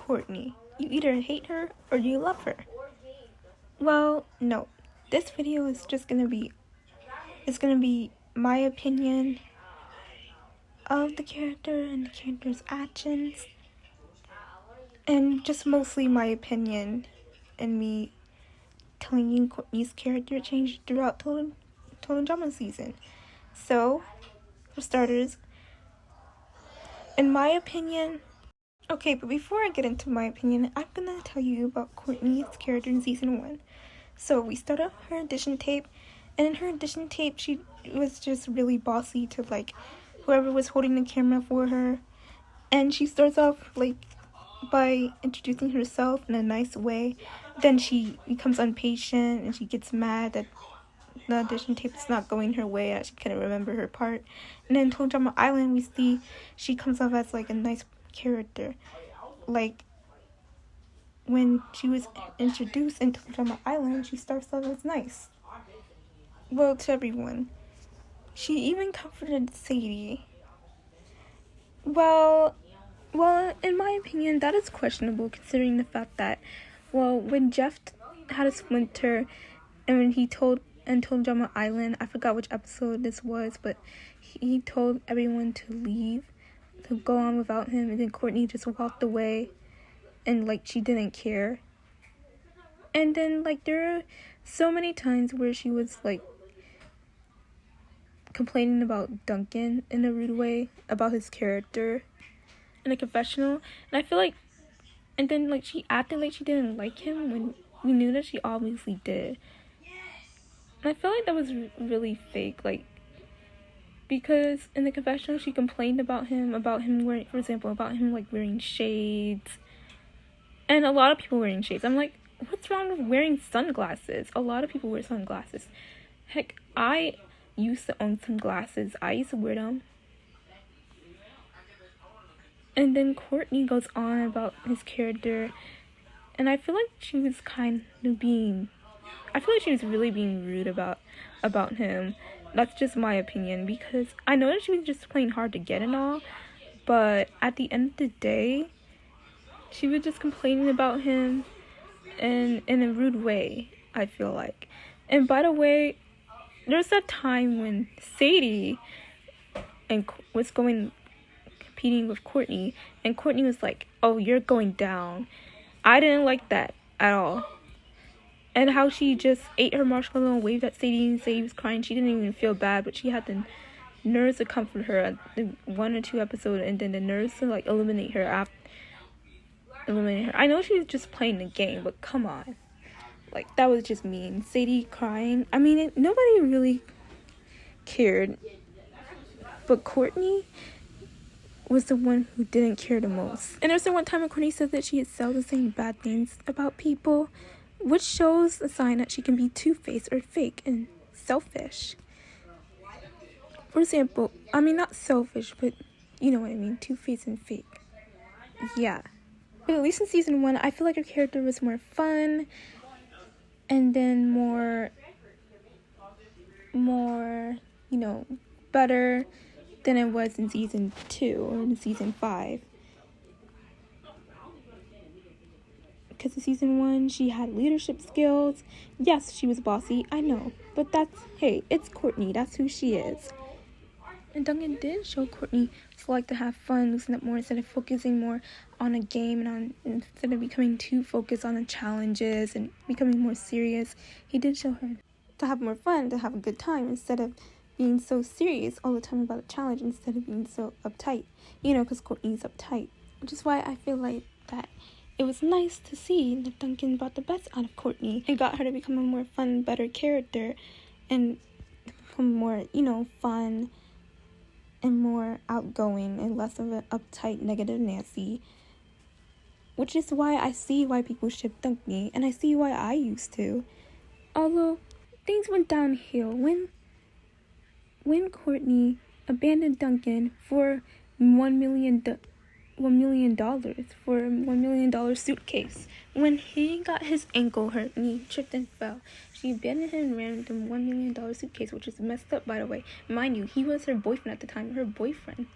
Courtney. You either hate her or you love her. Well, no. This video is just gonna be my opinion of the character and the character's actions, and just mostly my opinion and me telling you Courtney's character changed throughout Total Drama season. So, for starters, in my opinion, okay, but before I get into my opinion, I'm gonna tell you about Courtney's character in season 1. So we start off her audition tape, and in her audition tape, she was just really bossy to like whoever was holding the camera for her, and she starts off like by introducing herself in a nice way. Then she becomes impatient and she gets mad that the audition tape is not going her way, that she couldn't remember her part. And then Total Drama Island, we see she comes off as like a nice character. Like when she was introduced into Drama Island, she starts off as nice. Well, to everyone. She even comforted Sadie. Well, in my opinion, that is questionable considering the fact that, well, when Jeff had a splinter and when he told Drama Island, I forgot which episode this was, but he told everyone to leave, to go on without him, and then Courtney just walked away and like she didn't care. And then like there are so many times where she was like complaining about Duncan in a rude way about his character in a confessional, and I feel like, and then like she acted like she didn't like him when we knew that she obviously did. And I feel like that was really fake, like, because in the confessional she complained about him wearing, for example, about him like wearing shades, and a lot of people wearing shades. I'm like, what's wrong with wearing sunglasses? A lot of people wear sunglasses. Heck, I used to own sunglasses. I used to wear them. And then Courtney goes on about his character, and I feel like she was really being rude about him. That's just my opinion, because I know that she was just playing hard to get and all, but at the end of the day, she was just complaining about him in a rude way, I feel like. And by the way, there's that time when Sadie was competing with Courtney, and Courtney was like, oh, you're going down. I didn't like that at all. And how she just ate her marshmallow and waved at Sadie, and Sadie was crying. She didn't even feel bad, but she had the nerves to comfort her at the 1 or 2 episodes, and then the nerves to like eliminate her. I know she was just playing the game, but come on. Like, that was just mean. Sadie crying. I mean, nobody really cared. But Courtney was the one who didn't care the most. And there's the one time when Courtney said that she had seldom saying bad things about people, which shows a sign that she can be two-faced or fake and selfish. For example, I mean, not selfish, but you know what I mean, two-faced and fake. Yeah. But at least in season 1, I feel like her character was more fun, and then more, you know, better than it was in season 2 or in season 5. Because in season 1, she had leadership skills. Yes, she was bossy, I know. But hey, it's Courtney. That's who she is. And Duncan did show Courtney to like to have fun, loosen up more instead of focusing more on a game, and instead of becoming too focused on the challenges and becoming more serious. He did show her to have more fun, to have a good time, instead of being so serious all the time about a challenge, instead of being so uptight. You know, because Courtney's uptight. Which is why I feel like that it was nice to see that Duncan brought the best out of Courtney and got her to become a more fun, better character, and become more, you know, fun and more outgoing and less of an uptight, negative Nancy. Which is why I see why people ship Duncan, and I see why I used to. Although things went downhill when Courtney abandoned Duncan for $1 million for a $1 million suitcase. When he got his ankle hurt and he tripped and fell, she abandoned him and ran with the $1 million suitcase, which is messed up, by the way. Mind you, he was her boyfriend at the time, her boyfriend.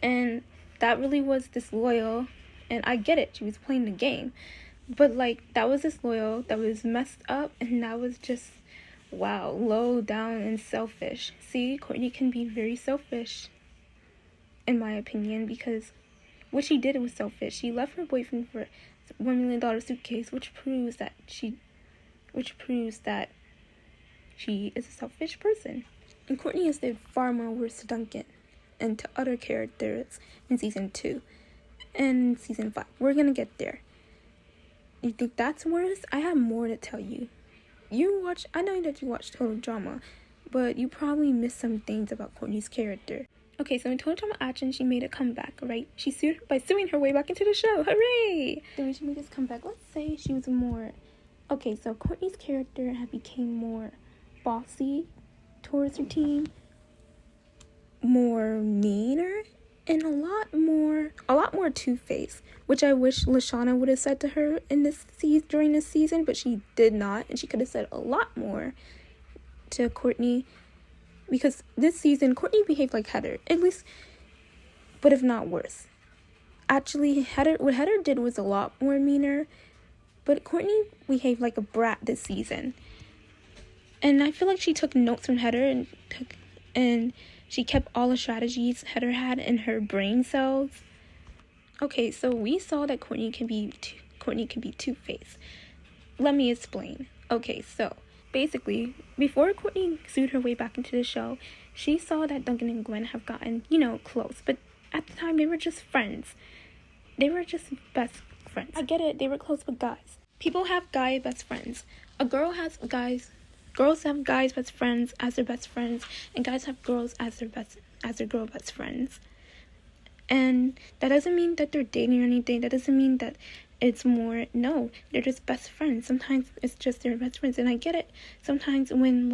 And that really was disloyal And I get it, she was playing the game. But, like, that was disloyal, that was messed up, and that was just, wow, low down and selfish. See, Courtney can be very selfish, in my opinion, because what she did was selfish. She left her boyfriend for $1 million suitcase, which proves that she is a selfish person. And Courtney has did far more worse to Duncan and to other characters in season 2 and season 5. We're gonna get there. You think that's worse? I have more to tell you. I know that you watch Total Drama, but you probably missed some things about Courtney's character. Okay, so in Total Drama Action, she made a comeback, right? She sued by suing her way back into the show. Hooray! So when she made this comeback, let's say she was more... Okay, so Courtney's character had became more bossy towards her team, more meaner, and a lot more two-faced, which I wish Lashana would have said to her during this season, but she did not, and she could have said a lot more to Courtney, because this season Courtney behaved like Heather, at least, but if not worse. Actually, what Heather did was a lot more meaner, but Courtney behaved like a brat this season. And I feel like she took notes from Heather and she kept all the strategies Heather had in her brain cells. Okay, so we saw that Courtney can be two-faced. Let me explain. Okay, so basically, before Courtney sued her way back into the show, she saw that Duncan and Gwen have gotten, close. But at the time, they were just friends. They were just best friends. I get it, they were close with guys. People have guy best friends. Girls have guys best friends as their best friends, and guys have girls as their girl best friends. And that doesn't mean that they're dating or anything. That doesn't mean that it's more. No, they're just best friends. Sometimes it's just their best friends, and I get it. Sometimes when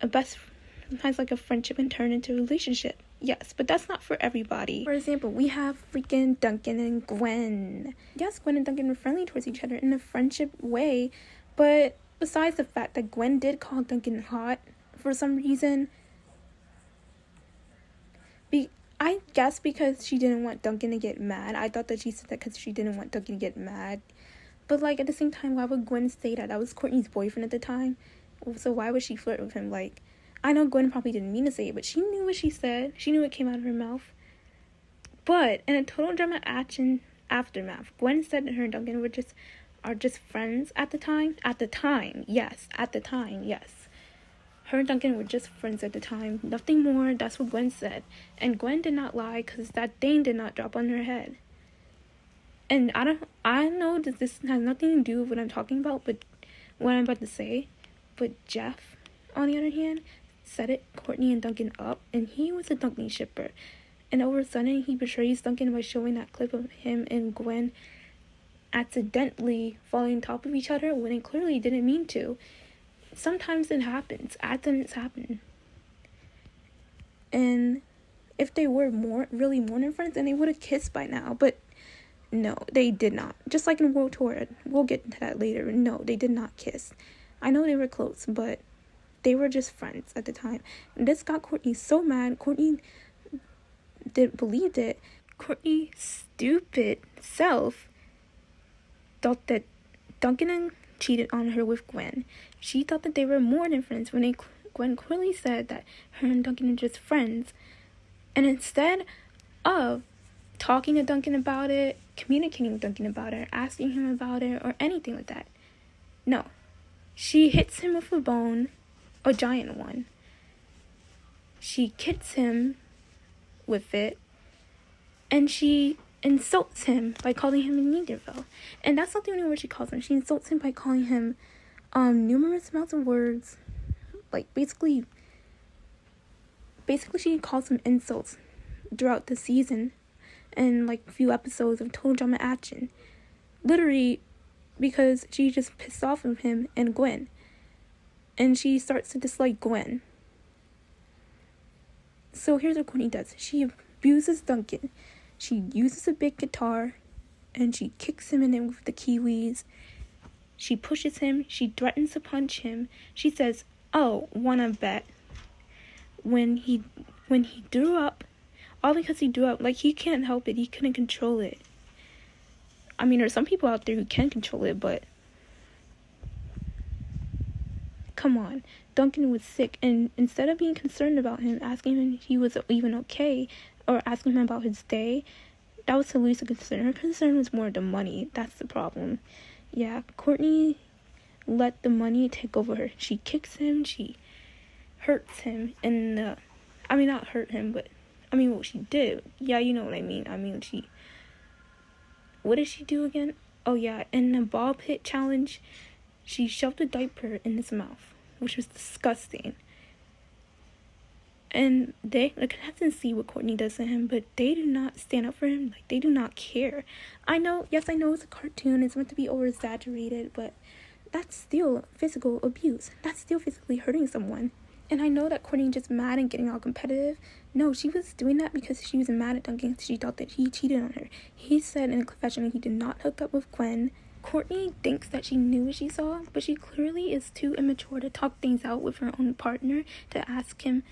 sometimes a friendship can turn into a relationship. Yes, but that's not for everybody. For example, we have freaking Duncan and Gwen. Yes, Gwen and Duncan were friendly towards each other in a friendship way, but besides the fact that Gwen did call Duncan hot for some reason, I guess because she didn't want Duncan to get mad. I thought that she said that because she didn't want Duncan to get mad. But, at the same time, why would Gwen say that? That was Courtney's boyfriend at the time. So why would she flirt with him? I know Gwen probably didn't mean to say it, but she knew what she said. She knew it came out of her mouth. But in a Total Drama Action aftermath, Gwen said that her and Duncan are just friends at the time. At the time, yes. Her and Duncan were just friends at the time. Nothing more. That's what Gwen said. And Gwen did not lie because that thing did not drop on her head. And I know that this has nothing to do with what I'm talking about, but what I'm about to say. But Jeff, on the other hand, set Courtney and Duncan up, and he was a Duncan shipper. And all of a sudden, he betrays Duncan by showing that clip of him and Gwen accidentally falling on top of each other when it clearly didn't mean to. Sometimes it happens. Accidents happen. And if they were really more than friends, then they would have kissed by now. But no, they did not. Just like in World Tour, we'll get into that later. No, they did not kiss. I know they were close, but they were just friends at the time. And this got Courtney so mad. Courtney believed it. Courtney's stupid self thought that Duncan cheated on her with Gwen. She thought that they were more than friends when Gwen clearly said that her and Duncan are just friends. And instead of talking to Duncan about it, communicating with Duncan about it, asking him about it, or anything like that, no. She hits him with a bone, a giant one. She kicks him with it, and she insults him by calling him a Neanderthal. And that's not the only word she calls him. She insults him by calling him numerous amounts of words. Basically she calls him insults throughout the season and a few episodes of Total Drama Action. Literally because she just pissed off of him and Gwen. And she starts to dislike Gwen. So here's what Courtney does. She abuses Duncan. She uses a big guitar, and she kicks him in it with the kiwis. She pushes him. She threatens to punch him. She says, "Oh, wanna bet?" When he threw up, all because he threw up, he can't help it. He couldn't control it. I mean, there's some people out there who can control it, but come on. Duncan was sick, and instead of being concerned about him, asking him if he was even okay, or asking him about his day, that was her least concern. Her concern was more the money. That's the problem. Yeah, Courtney let the money take over her. She kicks him, she hurts him, and I mean, not hurt him, but I mean, what she did. Yeah, you know what I mean. I mean, what did she do again? Oh yeah, in the ball pit challenge, she shoved a diaper in his mouth, which was disgusting. And the contestants see what Courtney does to him, but they do not stand up for him. Like, they do not care. I know it's a cartoon, it's meant to be over-exaggerated, but that's still physical abuse. That's still physically hurting someone. And I know that Courtney just mad and getting all competitive. No, she was doing that because she was mad at Duncan. She thought that he cheated on her. He said in a confession that he did not hook up with Gwen. Courtney thinks that she knew what she saw, but she clearly is too immature to talk things out with her own partner, to ask him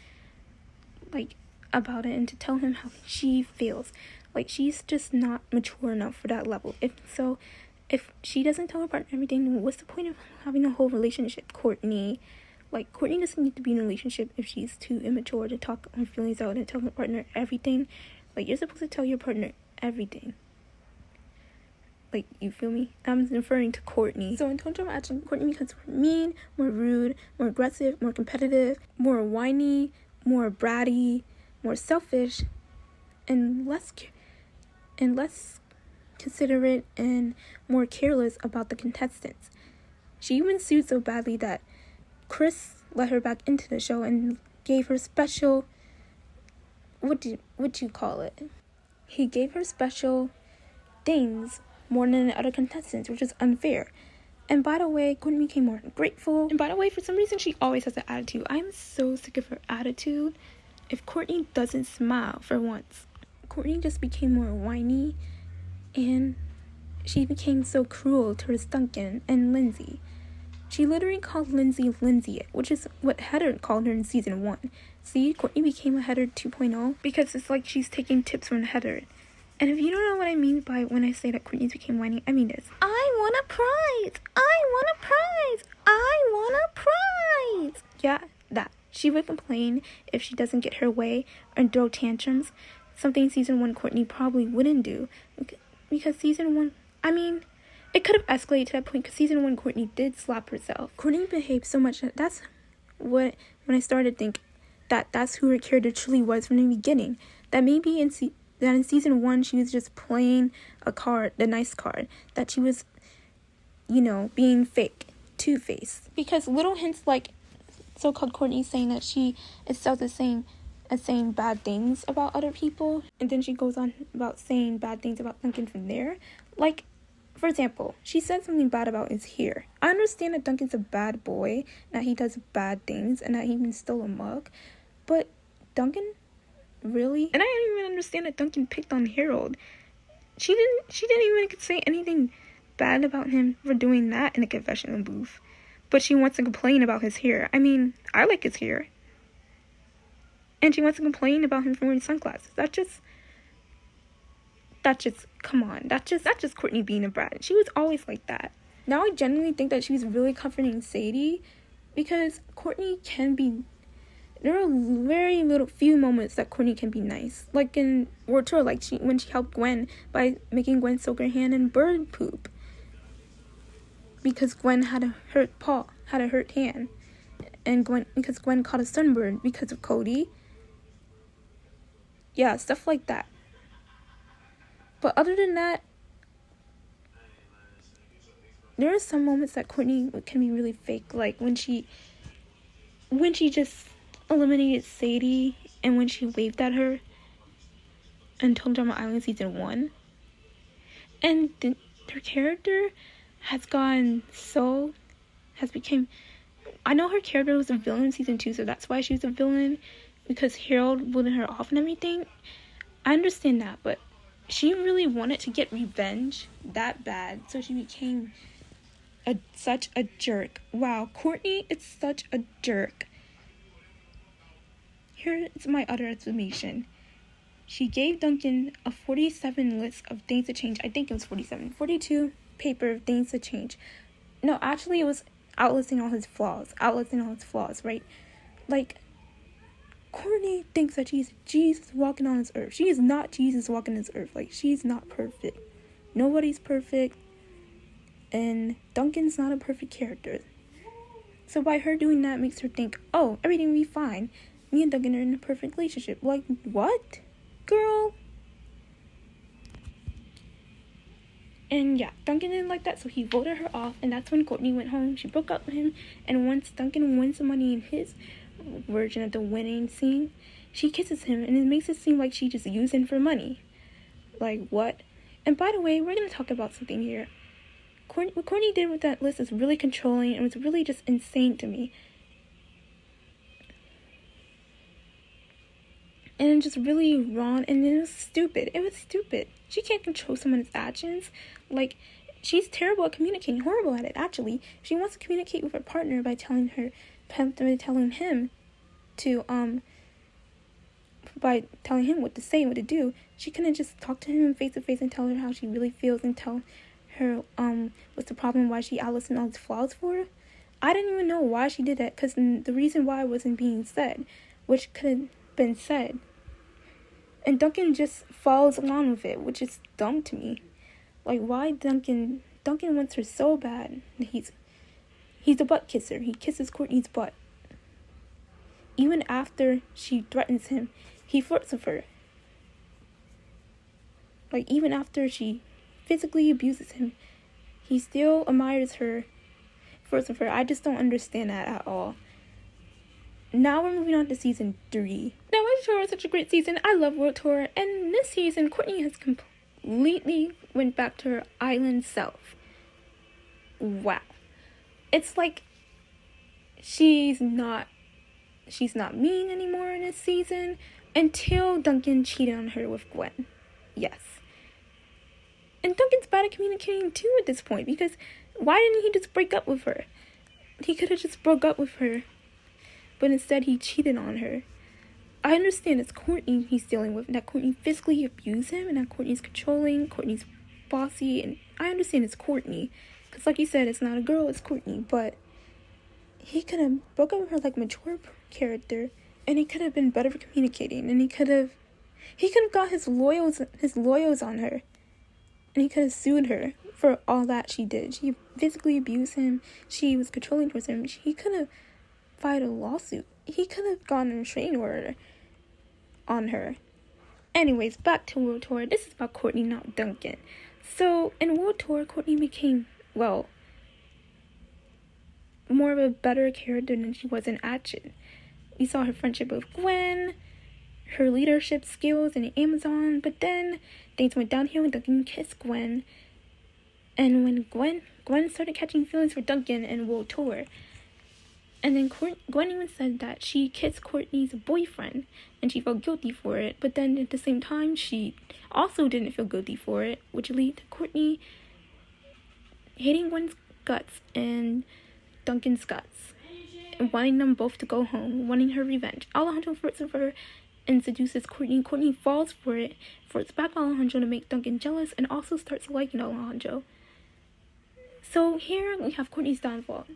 like about it and to tell him how she feels. Like, she's just not mature enough for that level. If she doesn't tell her partner everything, then what's the point of having a whole relationship? Courtney doesn't need to be in a relationship if she's too immature to talk her feelings out and tell her partner everything. Like, you're supposed to tell your partner everything. Like, you feel me? I'm referring to Courtney. So in total, actually, Courtney becomes more mean, more rude, more aggressive, more competitive, more whiny, more bratty, more selfish, and less considerate and more careless about the contestants. She even sued so badly that Chris let her back into the show and gave her special, what do you call it? He gave her special things more than the other contestants, which is unfair. And by the way, Courtney became more ungrateful. And by the way, for some reason, she always has an attitude. I'm so sick of her attitude. If Courtney doesn't smile for once, Courtney just became more whiny, and she became so cruel towards Duncan and Lindsay. She literally called Lindsay Lindsay, which is what Heather called her in season 1. See, Courtney became a Heather 2.0 because it's like she's taking tips from Heather. And if you don't know what I mean by when I say that Courtney became whiny, I mean this. I want a prize! I want a prize! I want a prize! Yeah, that. She would complain if she doesn't get her way and throw tantrums. Something season 1 Courtney probably wouldn't do. Because season 1, I mean, it could have escalated to that point because season 1 Courtney did slap herself. Courtney behaved so much that that's what, when I started to think that that's who her character truly was from the beginning. That maybe in season 1 she was just playing a card, the nice card. That she was, being fake, two-faced. Because little hints like so-called Courtney saying that she is self-the-same as saying bad things about other people, and then she goes on about saying bad things about Duncan from there. Like, for example, she said something bad about his hair. I understand that Duncan's a bad boy, that he does bad things, and that he even stole a mug, but Duncan, really? And I didn't even understand that Duncan picked on Harold. She didn't even say anything bad about him for doing that in the confessional booth, but she wants to complain about his hair. I mean, I like his hair. And she wants to complain about him for wearing sunglasses. That just, come on. That's just Courtney being a brat. She was always like that. Now I genuinely think that she was really comforting Sadie, because Courtney can be, there are very few moments that Courtney can be nice. Like in World Tour, like when she helped Gwen by making Gwen soak her hand in bird poop. Because Gwen had a hurt hand. And because Gwen caught a sunburn because of Cody. Yeah, stuff like that. But other than that, there are some moments that Courtney can be really fake. Like when she just eliminated Sadie, and when she waved at her in Total Drama Island season 1. And her character became, I know her character was a villain in season 2, so that's why she was a villain, because Harold bullied her off and everything. I understand that, but she really wanted to get revenge that bad, so she became such a jerk. Wow, Courtney is such a jerk. Here is my other explanation. she gave Duncan a 47 list of things to change. I think it was 42 paper of things to change. No, actually it was outlisting all his flaws, right? Like, Courtney thinks that she's Jesus walking on this earth. She is not Jesus walking this earth. Like, she's not perfect. Nobody's perfect. And Duncan's not a perfect character. So by her doing that makes her think, oh, everything will be fine. Me and Duncan are in a perfect relationship. Like, what? Girl? And yeah, Duncan didn't like that, so he voted her off. And that's when Courtney went home. She broke up with him. And once Duncan wins the money in his version of the winning scene, she kisses him. And it makes it seem like she just used him for money. Like, what? And by the way, we're going to talk about something here. What Courtney did with that list is really controlling and was really just insane to me. And just really wrong, and it was stupid. She can't control someone's actions. Like, she's terrible at communicating, horrible at it, actually. She wants to communicate with her partner by telling him what to say, what to do. She couldn't just talk to him face to face and tell her how she really feels and tell her what's the problem, why she outlisted all his flaws for her. I didn't even know why she did that, because the reason why wasn't being said, which could have been said. And Duncan just follows along with it, which is dumb to me. Like, why Duncan wants her so bad. He's a butt kisser. He kisses Courtney's butt. Even after she threatens him, he flirts with her. Like, even after she physically abuses him, he still admires her, flirts with her. I just don't understand that at all. Now we're moving on to season 3. Now, World Tour was such a great season. I love World Tour. And this season, Courtney has completely went back to her island self. Wow. It's like she's not mean anymore in this season until Duncan cheated on her with Gwen. Yes. And Duncan's bad at communicating too at this point, because why didn't he just break up with her? He could have just broke up with her, but instead he cheated on her. I understand it's Courtney he's dealing with, and that Courtney physically abused him, and that Courtney's controlling, Courtney's bossy, and I understand it's Courtney, because like you said, it's not a girl, it's Courtney, but he could have broke up with her like a mature character, and he could have been better for communicating, and he could have got his loyals on her, and he could have sued her for all that she did. She physically abused him, she was controlling towards him, he could have filed a lawsuit. He could have gotten a restraining order on her. Anyways, back to World Tour. This is about Courtney, not Duncan. So, in World Tour, Courtney became, well, more of a better character than she was in action. We saw her friendship with Gwen, her leadership skills in the Amazon, but then things went downhill when Duncan kissed Gwen. And when Gwen started catching feelings for Duncan in World Tour. And then Gwen even said that she kissed Courtney's boyfriend, and she felt guilty for it. But then at the same time, she also didn't feel guilty for it, which led to Courtney hating Gwen's guts and Duncan's guts, and wanting them both to go home, wanting her revenge. Alejandro flirts with her and seduces Courtney. Courtney falls for it, flirts back with Alejandro to make Duncan jealous, and also starts liking Alejandro. So here we have Courtney's downfall.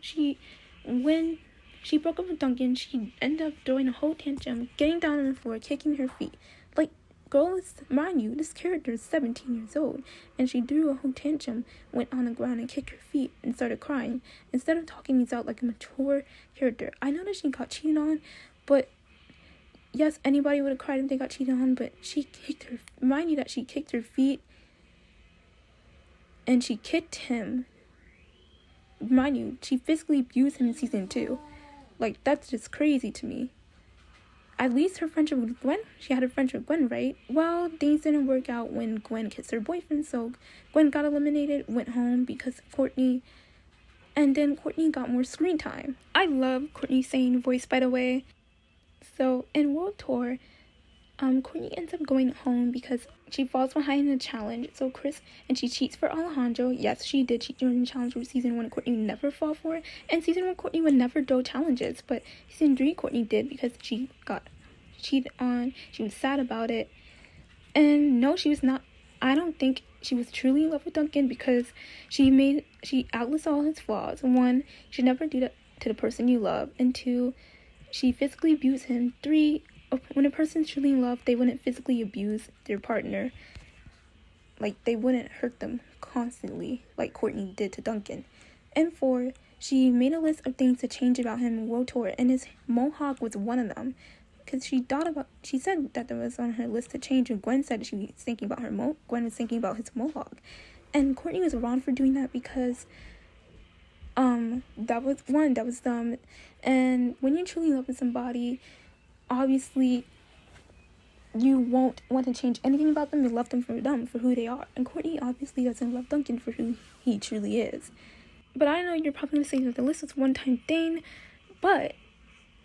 When she broke up with Duncan, she ended up throwing a whole tantrum, getting down on the floor, kicking her feet. Like, girl, mind you, this character is 17 years old, and she threw a whole tantrum, went on the ground and kicked her feet, and started crying, instead of talking these out like a mature character. I know that she got cheated on, but yes, anybody would have cried if they got cheated on, but mind you that she kicked her feet, and she kicked him. Mind you, she physically abused him in season 2. Like, that's just crazy to me. At least her friendship with Gwen, she had a friendship with Gwen, right? Well, things didn't work out when Gwen kissed her boyfriend, so Gwen got eliminated, went home because of Courtney, and then Courtney got more screen time. I love Courtney's singing voice, by the way. So, in World Tour, Courtney ends up going home because she falls behind in the challenge, and she cheats for Alejandro. Yes, she did cheat during the challenge with season 1. Courtney would never fall for it, and season 1 Courtney would never do challenges, but season 3 Courtney did because she got cheated on. She was sad about it, And no, she was not. I don't think she was truly in love with Duncan, because she outlists all his flaws. One, you should never do that to the person you love. And two, she physically abused him. Three, when a person's truly in love, they wouldn't physically abuse their partner. Like, they wouldn't hurt them constantly like Courtney did to Duncan. And four, she made a list of things to change about him in World Tour, and his mohawk was one of them. Because she said that there was on her list to change, and Gwen said she was thinking about Gwen was thinking about his mohawk. And Courtney was wrong for doing that, because that was dumb. And when you truly love somebody, obviously you won't want to change anything about them. You love them for who they are. And Courtney obviously doesn't love Duncan for who he truly is. But I know you're probably going to say that the list was a one-time thing,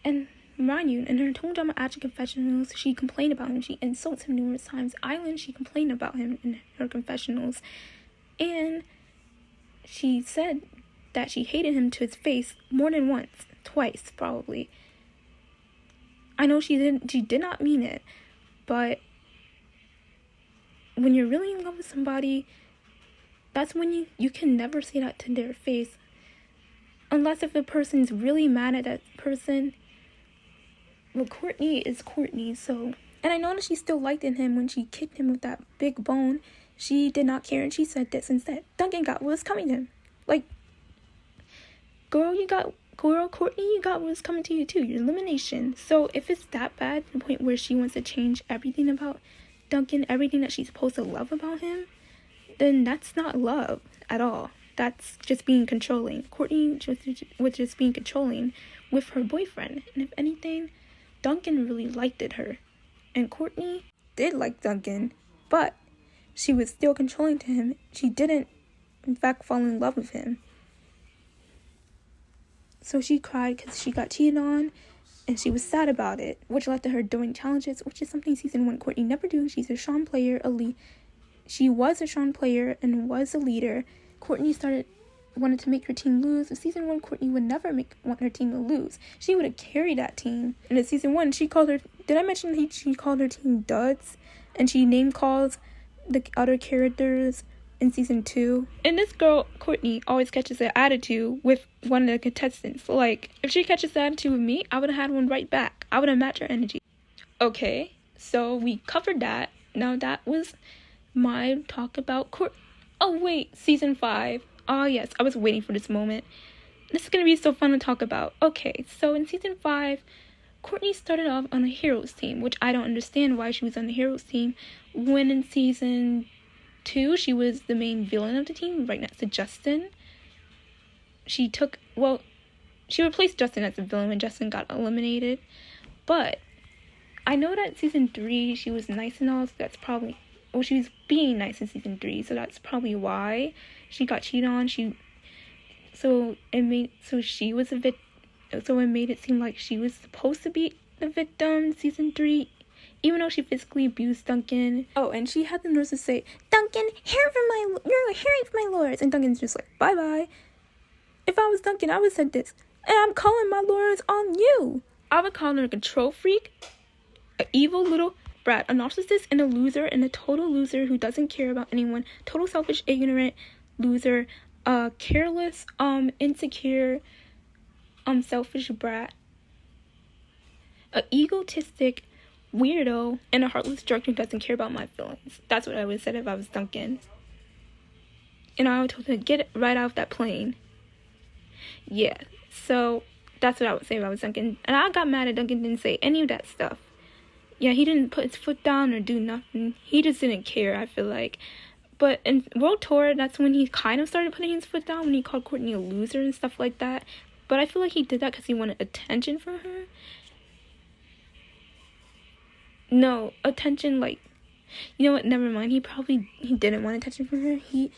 and mind you, in her Tone Drama Action confessionals, she complained about him. She insults him numerous times. Island, she complained about him in her confessionals. And she said that she hated him to his face more than once. Twice, probably. I know she did not mean it. But when you're really in love with somebody, that's when you can never say that to their face. Unless if the person's really mad at that person. Well, Courtney is Courtney, so... And I know that she still liked in him when she kicked him with that big bone. She did not care, and she said this instead. Duncan got what was coming to him. Like, Courtney, you got what was coming to you too. Your elimination. So if it's that bad, to the point where she wants to change everything about Duncan, everything that she's supposed to love about him, then that's not love at all. That's just being controlling. Courtney was just being controlling with her boyfriend. And if anything, Duncan really liked her. And Courtney did like Duncan, but she was still controlling to him. She didn't, in fact, fall in love with him. So she cried because she got cheated on, and she was sad about it, which led to her doing challenges, which is something season 1 Courtney never do. She's a Sean player, she was a Sean player and was a leader. Courtney wanted to make her team lose. In season 1, Courtney would never want her team to lose. She would have carried that team. And in season 1, she called her team duds, and she name calls the other characters in season 2. And this girl, Courtney, always catches an attitude with one of the contestants. Like, if she catches an attitude with me, I would have had one right back. I would have matched her energy. Okay, so we covered that. Now that was my talk about Oh wait, season 5. Oh yes, I was waiting for this moment. This is going to be so fun to talk about. Okay, so in season 5, Courtney started off on a heroes team, which I don't understand why she was on the heroes team, when in season 2, she was the main villain of the team, right next to Justin. She replaced Justin as the villain when Justin got eliminated. But I know that in season 3, she was nice and all, so that's probably... Well, she was being nice in season 3, so that's probably why she got cheated on. So it made it seem like she was supposed to be the victim in season 3, even though she physically abused Duncan. Oh, and she had the nerve to say, Duncan, you're hearing from my lawyers. And Duncan's just like, bye-bye. If I was Duncan, I would have said this. And I'm calling my lawyers on you. I would call her a control freak, an evil little brat, a narcissist, and a loser, and a total loser who doesn't care about anyone. Total selfish, ignorant loser, careless, insecure, selfish brat, a egotistic weirdo, and a heartless jerk who doesn't care about my feelings. That's what I would have said if I was Duncan. And I would have told her to get right out of that plane. Yeah, so that's what I would say if I was Duncan. And I got mad at Duncan didn't say any of that stuff. Yeah, he didn't put his foot down or do nothing. He just didn't care, I feel like. But in World Tour, that's when he kind of started putting his foot down, when he called Courtney a loser and stuff like that. But I feel like he did that because he wanted attention from her. No, attention, like... You know what, never mind. He didn't want attention from her. He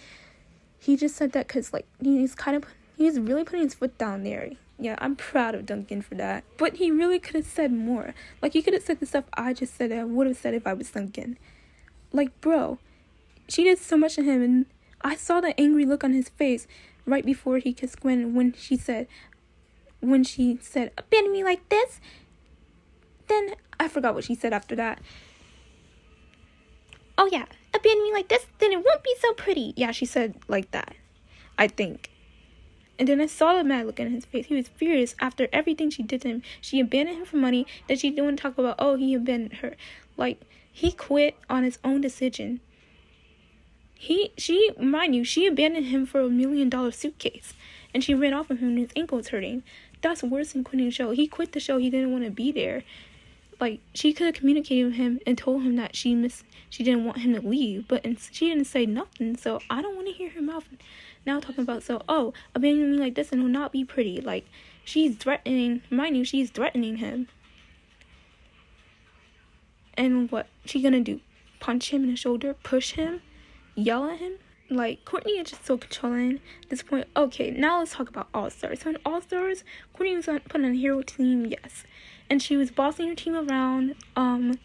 just said that because, like, he's really putting his foot down there. Yeah, I'm proud of Duncan for that. But he really could have said more. Like, he could have said the stuff I just said that I would have said if I was Duncan. Like, bro, she did so much to him, and I saw the angry look on his face right before he kissed Gwen when she said, abandon me like this. Then, I forgot what she said after that. oh yeah, abandon me like this, then it won't be so pretty. Yeah, she said like that, I think. And then I saw the mad look in his face. He was furious after everything she did to him. She abandoned him for money. Then she didn't want to talk about, oh, he abandoned her. Like, he quit on his own decision. Mind you, she abandoned him for $1 million suitcase. And she ran off with him and his ankle was hurting. That's worse than quitting the show. He quit the show. He didn't want to be there. Like, she could have communicated with him and told him that she didn't want him to leave. But she didn't say nothing. So I don't want to hear her mouth now talking about, abandon me like this and it will not be pretty. Like, she's threatening him. And what she gonna do? Punch him in the shoulder? Push him? Yell at him? Like, Courtney is just so controlling at this point. Okay, now let's talk about All-Stars. So in All-Stars, Courtney was put on a hero team, yes. And she was bossing her team around. And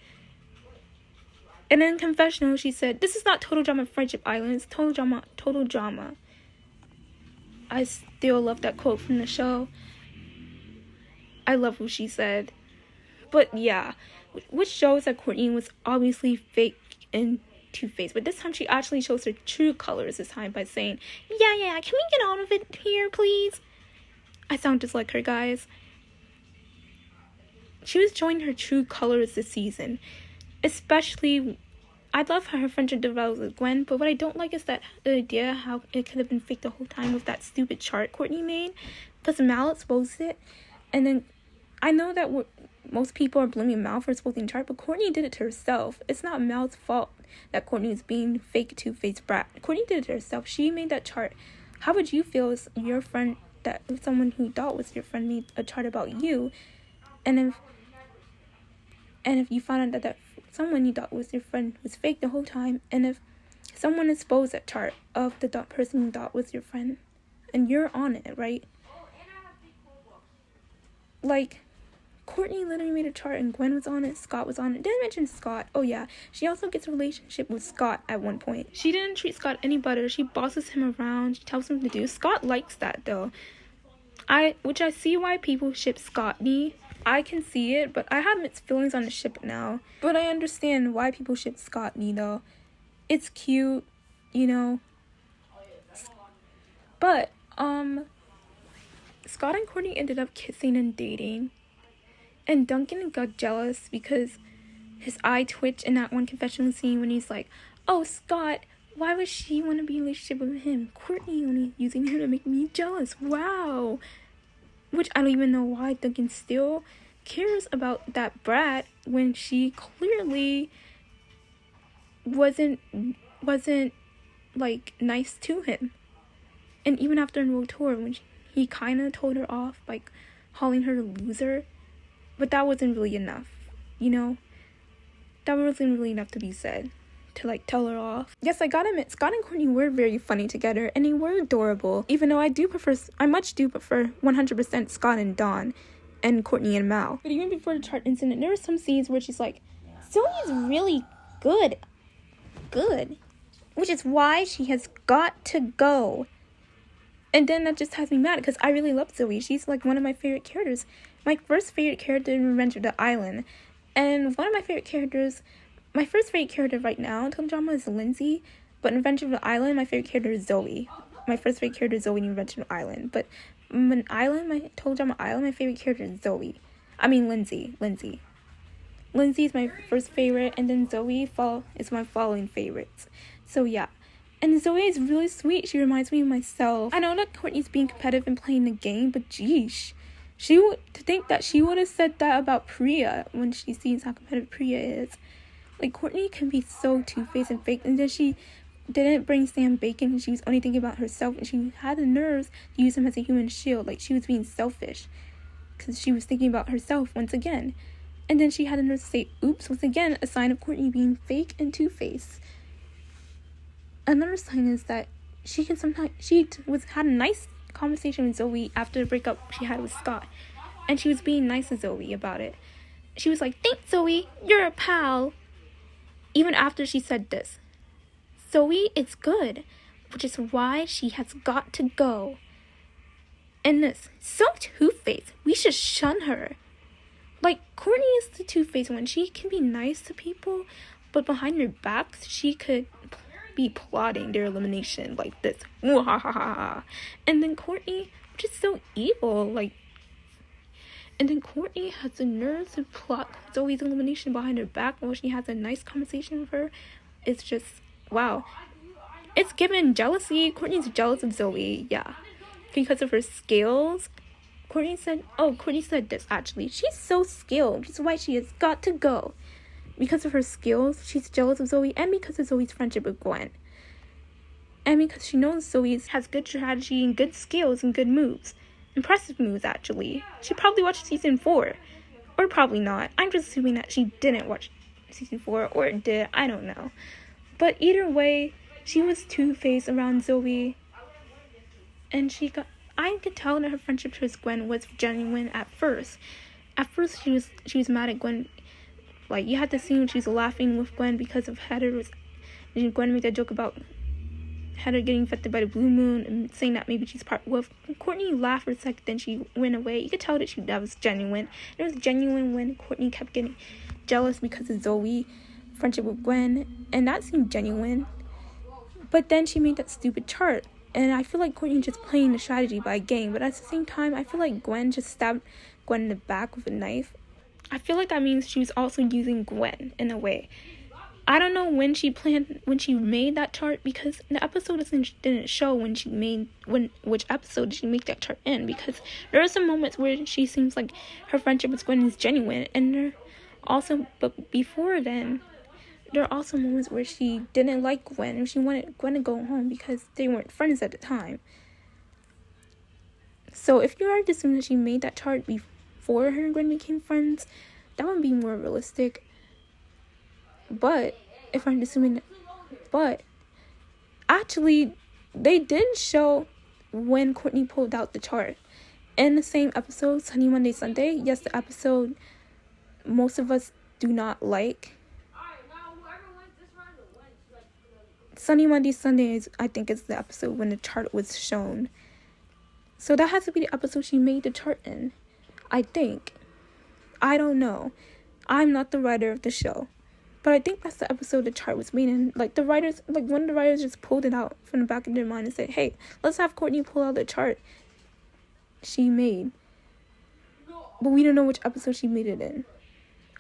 in confessional, she said, this is not Total Drama Friendship Island. It's Total Drama. I still love that quote from the show. I love what she said. But yeah, which shows that Courtney was obviously fake and two-faced. But this time she actually shows her true colors this time by saying, yeah, can we get out of it here, please? I sound just like her, guys. She was showing her true colors this season. Especially, I love how her friendship develops with Gwen, but what I don't like is that the idea how it could have been fake the whole time with that stupid chart Courtney made. Plus Mal exposed it. And then, I know that most people are blaming Mal for exposing the chart, but Courtney did it to herself. It's not Mal's fault that Courtney is being fake two-faced brat. Courtney did it to herself. She made that chart. How would you feel if your friend, that if someone who thought was your friend made a chart about you, and if you found out that someone you thought was your friend was fake the whole time, and if someone exposed that chart of the person you thought was your friend, and you're on it, right? Like, Courtney literally made a chart and Gwen was on it, Scott was on it. Didn't mention Scott. Oh yeah, she also gets a relationship with Scott at one point. She didn't treat Scott any better. She bosses him around. She tells him to do. Scott likes that though. Which I see why people ship Scottney. I can see it, but I have mixed feelings on the ship now. But I understand why people ship Scottney though. It's cute, you know. But Scott and Courtney ended up kissing and dating. And Duncan got jealous because his eye twitched in that one confessional scene when he's like, oh, Scott, why would she want to be in a relationship with him? Courtney only using her to make me jealous. Wow. Which I don't even know why Duncan still cares about that brat when she clearly wasn't like nice to him. And even after in World Tour, when he kind of told her off by calling her a loser. But that wasn't really enough, you know? That wasn't really enough to be said, to like tell her off. Yes, I gotta admit, Scott and Courtney were very funny together, and they were adorable. Even though I much do prefer 100% Scott and Dawn, and Courtney and Mal. But even before the chart incident, there were some scenes where she's like, Zoe's really good. Which is why she has got to go. And then that just has me mad, because I really love Zoe. She's like one of my favorite characters. My first favorite character in Revenge of the Island. And one of my favorite characters, my first favorite character right now in Total Drama is Lindsay. But in Revenge of the Island, my favorite character is Zoe. My first favorite character is Zoe in Revenge of the Island. But in Total Drama Island, my favorite character is Lindsay. Lindsay is my first favorite, and then Zoe is my following favorites. So yeah. And Zoe is really sweet. She reminds me of myself. I know that Courtney's being competitive and playing the game, but geesh. To think that she would have said that about Priya when she sees how competitive Priya is. Like, Courtney can be so two-faced and fake, and then she didn't bring Sam Bacon and she was only thinking about herself, and she had the nerves to use him as a human shield. Like, she was being selfish because she was thinking about herself once again. And then she had the nerves to say oops, once again, a sign of Courtney being fake and two-faced. Another sign is that she had a nice conversation with Zoe after the breakup she had with Scott, and she was being nice to Zoe about it. She was like, thanks Zoe, you're a pal. Even after she said this, Zoe is good, which is why she has got to go. And this, so two-faced, we should shun her. Like, Courtney is the two-faced one. She can be nice to people, but behind their backs, she could be plotting their elimination like this. And then Courtney, which is so evil, like, and then Courtney has the nerve to plot Zoe's elimination behind her back while she has a nice conversation with her. It's just, wow. It's given jealousy. Courtney's jealous of Zoe, yeah. Because of her skills. Courtney said this actually. She's so skilled. Which is why she has got to go. Because of her skills, she's jealous of Zoe, and because of Zoe's friendship with Gwen. And because she knows Zoe has good strategy and good skills and good moves. Impressive moves, actually. She probably watched season 4. Or probably not. I'm just assuming that she didn't watch season 4, or did. I don't know. But either way, she was two-faced around Zoe. And I could tell that her friendship towards Gwen was genuine at first. At first, she was mad at Gwen. Like, you had to see when she was laughing with Gwen because of Heather. Gwen made that joke about Heather getting affected by the blue moon and saying that maybe she's part with. Courtney laughed for a second, then she went away. You could tell that was genuine. It was genuine when Courtney kept getting jealous because of Zoe's friendship with Gwen, and that seemed genuine. But then she made that stupid chart, and I feel like Courtney just playing the strategy by game. But at the same time, I feel like Gwen just stabbed Gwen in the back with a knife. I feel like that means she was also using Gwen in a way. I don't know when she made that chart, because the episode didn't show which episode did she make that chart in, because there are some moments where she seems like her friendship with Gwen is genuine, and but before then, there are also moments where she didn't like Gwen, and she wanted Gwen to go home because they weren't friends at the time. So if you are to assume that she made that chart before her and Gwen became friends, that would be more realistic. But if I'm assuming, but actually, they did show when Courtney pulled out the chart in the same episode, Sunny Monday Sunday. Yes, the episode most of us do not like. Sunny Monday Sunday I think is the episode when the chart was shown. So that has to be the episode she made the chart in, I think. I don't know. I'm not the writer of the show. But I think that's the episode the chart was made in. Like, one of the writers just pulled it out from the back of their mind and said, hey, let's have Courtney pull out the chart she made. But we don't know which episode she made it in.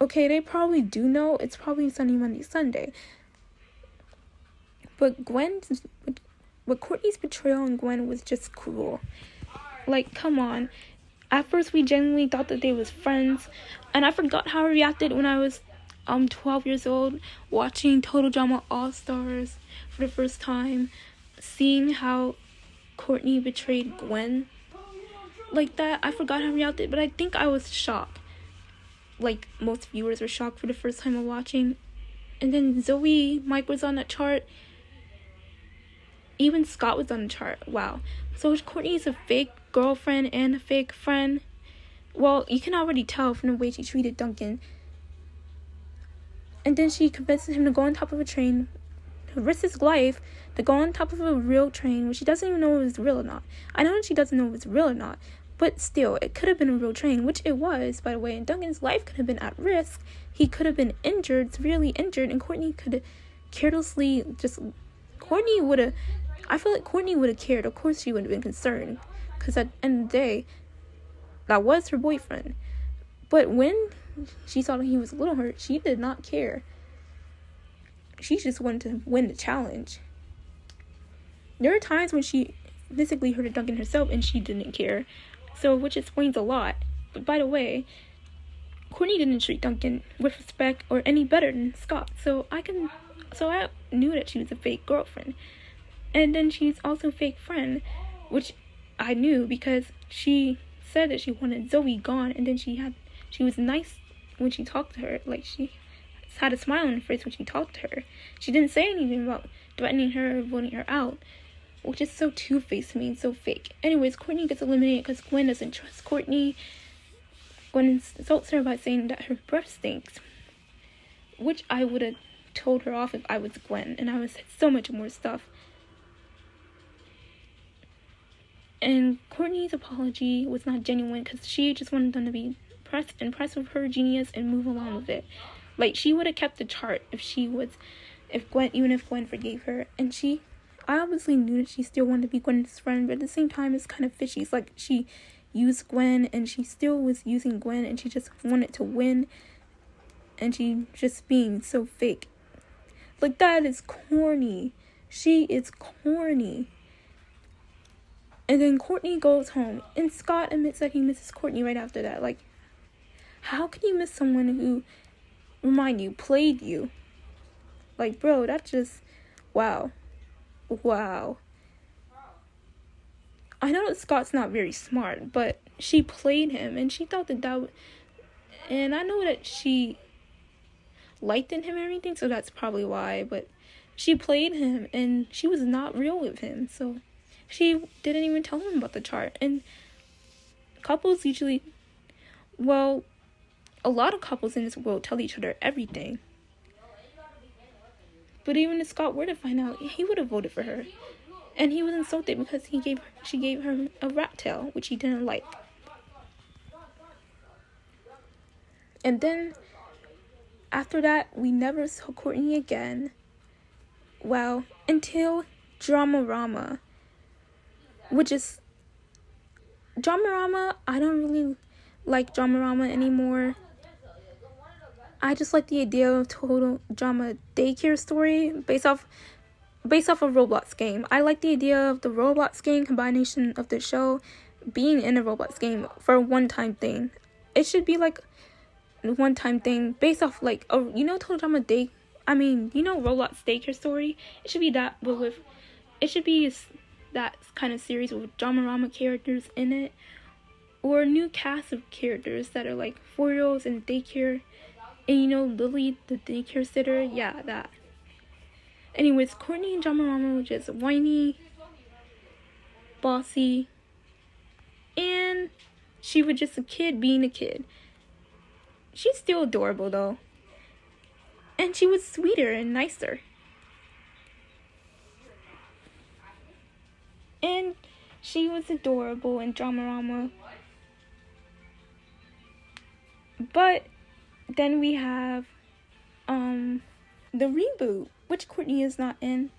Okay, they probably do know. It's probably Sunny Monday Sunday. But Courtney's betrayal on Gwen was just cruel. Like, come on. At first, we genuinely thought that they was friends. And I forgot how I reacted when I was 12 years old, watching Total Drama All-Stars for the first time, seeing how Courtney betrayed Gwen like that. I forgot how I reacted, but I think I was shocked. Like most viewers were shocked for the first time of watching. And then Zoe, Mike was on that chart. Even Scott was on the chart. Wow. So Courtney is a fake girlfriend and a fake friend. Well, you can already tell from the way she treated Duncan. And then she convinces him to go on top of a train, to risk his life, to go on top of a real train, when she doesn't even know if it's real or not. I know that she doesn't know if it's real or not, but still, it could have been a real train, which it was, by the way, and Duncan's life could have been at risk. He could have been injured, severely injured, and Courtney could have carelessly I feel like Courtney would have cared. Of course she would have been concerned, because at the end of the day, that was her boyfriend. But when she saw that he was a little hurt, she did not care. She just wanted to win the challenge. There are times when she physically hurted Duncan herself and she didn't care. So, which explains a lot. But by the way, Courtney didn't treat Duncan with respect or any better than Scott. So I knew that she was a fake girlfriend. And then she's also a fake friend, which I knew because she said that she wanted Zoe gone, and then she was nice when she talked to her. Like, she had a smile on her face when she talked to her. She didn't say anything about threatening her or voting her out, which is so two-faced to me and so fake. Anyways, Courtney gets eliminated because Gwen doesn't trust Courtney. Gwen insults her by saying that her breath stinks, which I would have told her off if I was Gwen, and I would have said so much more stuff. And Courtney's apology was not genuine because she just wanted them to be impressed with her genius and move along with it. Like, she would have kept the chart if Gwen forgave her. And I obviously knew that she still wanted to be Gwen's friend, but at the same time, it's kind of fishy. It's like she used Gwen, and she still was using Gwen, and she just wanted to win, and she just being so fake. Like, that is corny. She is corny. And then Courtney goes home, and Scott admits that he misses Courtney right after that. Like, how can you miss someone who, remind you, played you? Like, bro, that's just, wow. Wow. I know that Scott's not very smart, but she played him, and she thought that would, and I know that she liked in him and everything, so that's probably why, but she played him, and she was not real with him, so she didn't even tell him about the chart. And couples usually, well, a lot of couples in this world tell each other everything. But even if Scott were to find out, he would have voted for her. And he was insulted because she gave her a rat tail, which he didn't like. And then, after that, we never saw Courtney again. Well, until Dramarama. Which is, Dramarama, I don't really like Dramarama anymore. I just like the idea of total drama daycare story based off a Roblox game. I like the idea of the Roblox game combination of the show being in a Roblox game for a one-time thing. It should be like a one-time thing based off like a, total drama Roblox daycare story. It should be that, but it should be that kind of series with Dramarama characters in it, or a new cast of characters that are like 4-year-olds in daycare. And Lily, the daycare sitter, yeah, that. Anyways, Courtney and Dramarama were just whiny, bossy, and she was just a kid being a kid. She's still adorable though. And she was sweeter and nicer. And she was adorable in Dramarama. But then we have the reboot, which Courtney is not in.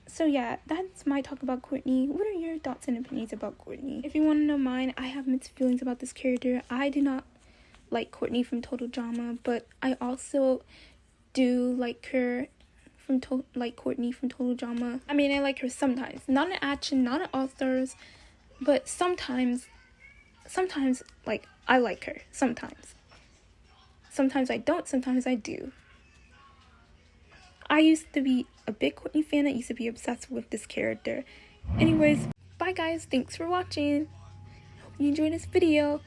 So yeah, that's my talk about Courtney. What are your thoughts and opinions about Courtney? If you want to know mine, I have mixed feelings about this character. I do not like Courtney from Total Drama, but I also do like her like Courtney from Total Drama. I mean, I like her sometimes. Not in action, not in All Stars, but sometimes, like, I like her. Sometimes. Sometimes I don't, sometimes I do. I used to be a big Courtney fan. I used to be obsessed with this character. Anyways, bye guys. Thanks for watching. Hope you enjoyed this video.